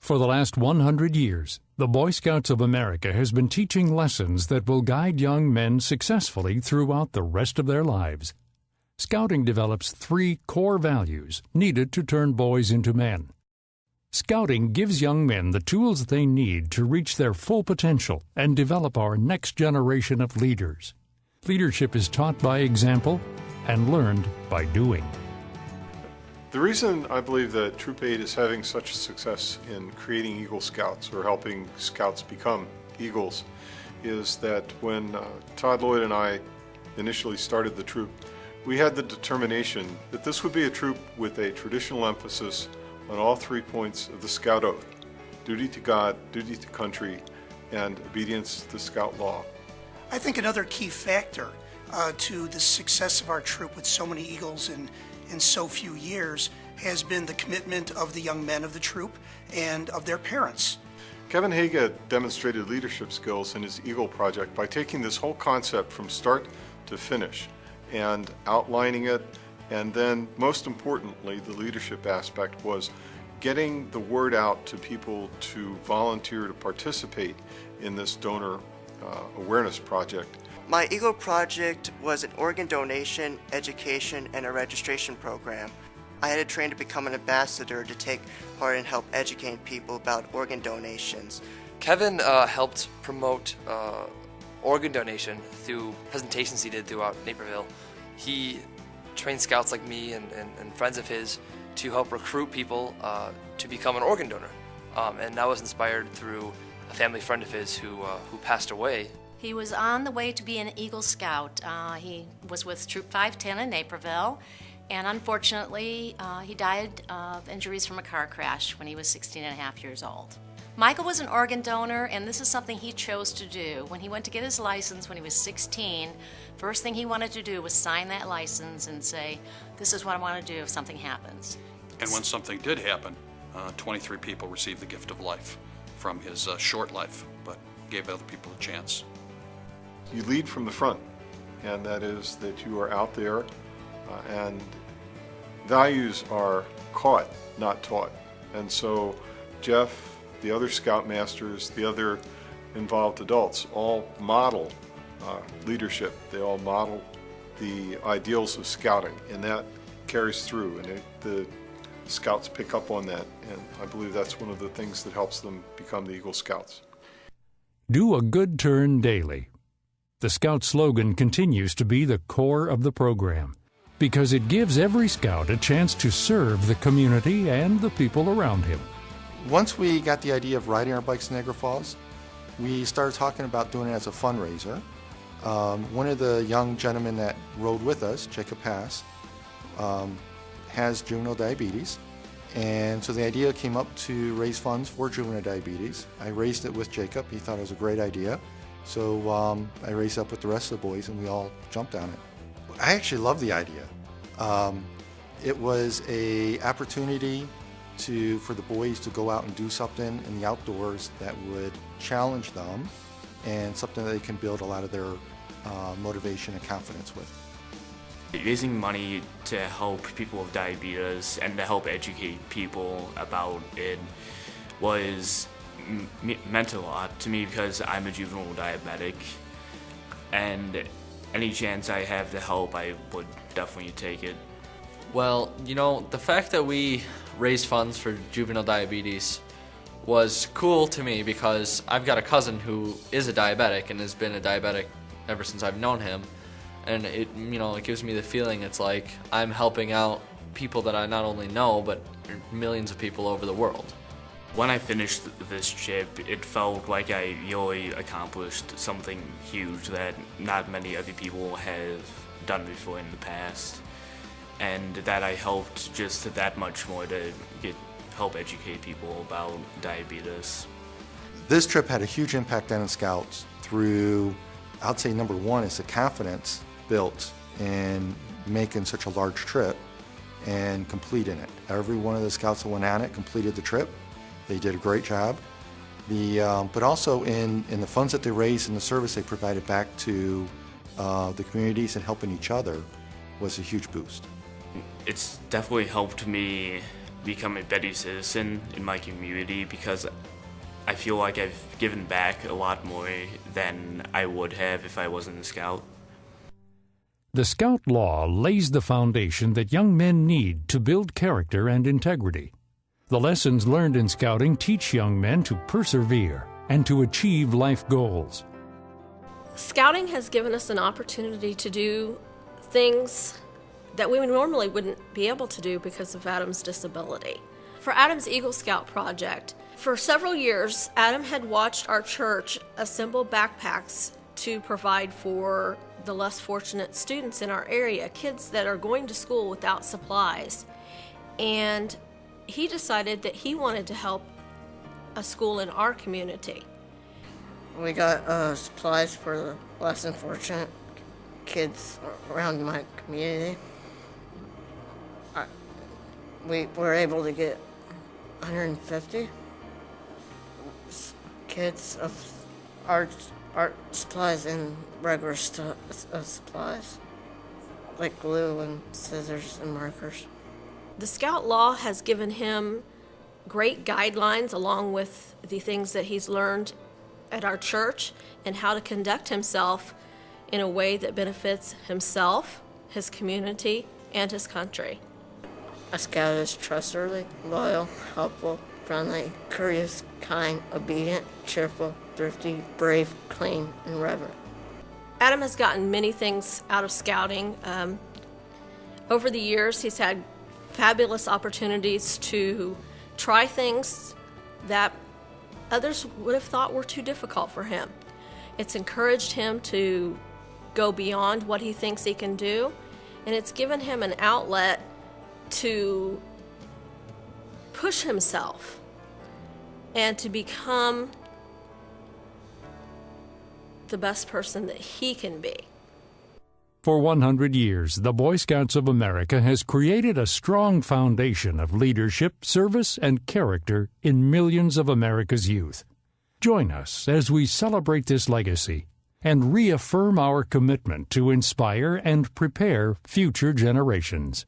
For the last 100 years, the Boy Scouts of America has been teaching lessons that will guide young men successfully throughout the rest of their lives. Scouting develops 3 core values needed to turn boys into men. Scouting gives young men the tools they need to reach their full potential and develop our next generation of leaders. Leadership is taught by example and learned by doing. The reason I believe that Troop 8 is having such success in creating Eagle Scouts or helping Scouts become Eagles is that when Todd Lloyd and I initially started the troop, we had the determination that this would be a troop with a traditional emphasis on all 3 points of the Scout Oath: duty to God, duty to country, and obedience to Scout law. I think another key factor to the success of our troop with so many Eagles in so few years has been the commitment of the young men of the troop and of their parents. Kevin Haga demonstrated leadership skills in his Eagle project by taking this whole concept from start to finish and outlining it, and then most importantly, the leadership aspect was getting the word out to people to volunteer to participate in this donor awareness project. My Eagle project was an organ donation, education, and a registration program. I had to train to become an ambassador to take part and help educate people about organ donations. Kevin helped promote organ donation through presentations he did throughout Naperville. He trained scouts like me and friends of his to help recruit people to become an organ donor. And that was inspired through a family friend of his who passed away. He was on the way to be an Eagle Scout. He was with Troop 510 in Naperville, and unfortunately, he died of injuries from a car crash when he was 16 and a half years old. Michael was an organ donor, and this is something he chose to do. When he went to get his license when he was 16, first thing he wanted to do was sign that license and say, this is what I want to do if something happens. And when something did happen, 23 people received the gift of life from his short life, but gave other people a chance. You lead from the front, and that is that you are out there and values are caught, not taught. And so Jeff, the other Scoutmasters, the other involved adults all model leadership. They all model the ideals of scouting, and that carries through, and the Scouts pick up on that, and I believe that's one of the things that helps them become the Eagle Scouts. Do a good turn daily. The Scout slogan continues to be the core of the program because it gives every Scout a chance to serve the community and the people around him. Once we got the idea of riding our bikes to Niagara Falls, we started talking about doing it as a fundraiser. One of the young gentlemen that rode with us, Jacob Pass, has juvenile diabetes, and so the idea came up to raise funds for juvenile diabetes. I raised it with Jacob. He thought it was a great idea. So I raised up with the rest of the boys and we all jumped on it. I actually love the idea. It was an opportunity for the boys to go out and do something in the outdoors that would challenge them and something that they can build a lot of their motivation and confidence with. Raising money to help people with diabetes and to help educate people about it was meant a lot to me because I'm a juvenile diabetic, and any chance I have to help, I would definitely take it. Well, you know, the fact that we raised funds for juvenile diabetes was cool to me because I've got a cousin who is a diabetic and has been a diabetic ever since I've known him, and it gives me the feeling it's like I'm helping out people that I not only know but millions of people over the world. When I finished this trip, it felt like I really accomplished something huge that not many other people have done before in the past, and that I helped just that much more to help educate people about diabetes. This trip had a huge impact on the Scouts through, I'd say number one is the confidence built in making such a large trip and completing it. Every one of the Scouts that went on it completed the trip. They did a great job. But also in the funds that they raised and the service they provided back to the communities and helping each other was a huge boost. It's definitely helped me become a better citizen in my community because I feel like I've given back a lot more than I would have if I wasn't a Scout. The Scout Law lays the foundation that young men need to build character and integrity. The lessons learned in Scouting teach young men to persevere and to achieve life goals. Scouting has given us an opportunity to do things that we normally wouldn't be able to do because of Adam's disability. For Adam's Eagle Scout project, for several years, Adam had watched our church assemble backpacks to provide for the less fortunate students in our area, kids that are going to school without supplies. And he decided that he wanted to help a school in our community. We got supplies for the less unfortunate kids around my community. We were able to get 150 kids of art supplies and regular supplies, like glue and scissors and markers. The Scout Law has given him great guidelines along with the things that he's learned at our church and how to conduct himself in a way that benefits himself, his community, and his country. A Scout is trustworthy, loyal, helpful, friendly, courteous, kind, obedient, cheerful, thrifty, brave, clean, and reverent. Adam has gotten many things out of Scouting. Over the years, he's had fabulous opportunities to try things that others would have thought were too difficult for him. It's encouraged him to go beyond what he thinks he can do, and it's given him an outlet to push himself and to become the best person that he can be. For 100 years, the Boy Scouts of America has created a strong foundation of leadership, service, and character in millions of America's youth. Join us as we celebrate this legacy and reaffirm our commitment to inspire and prepare future generations.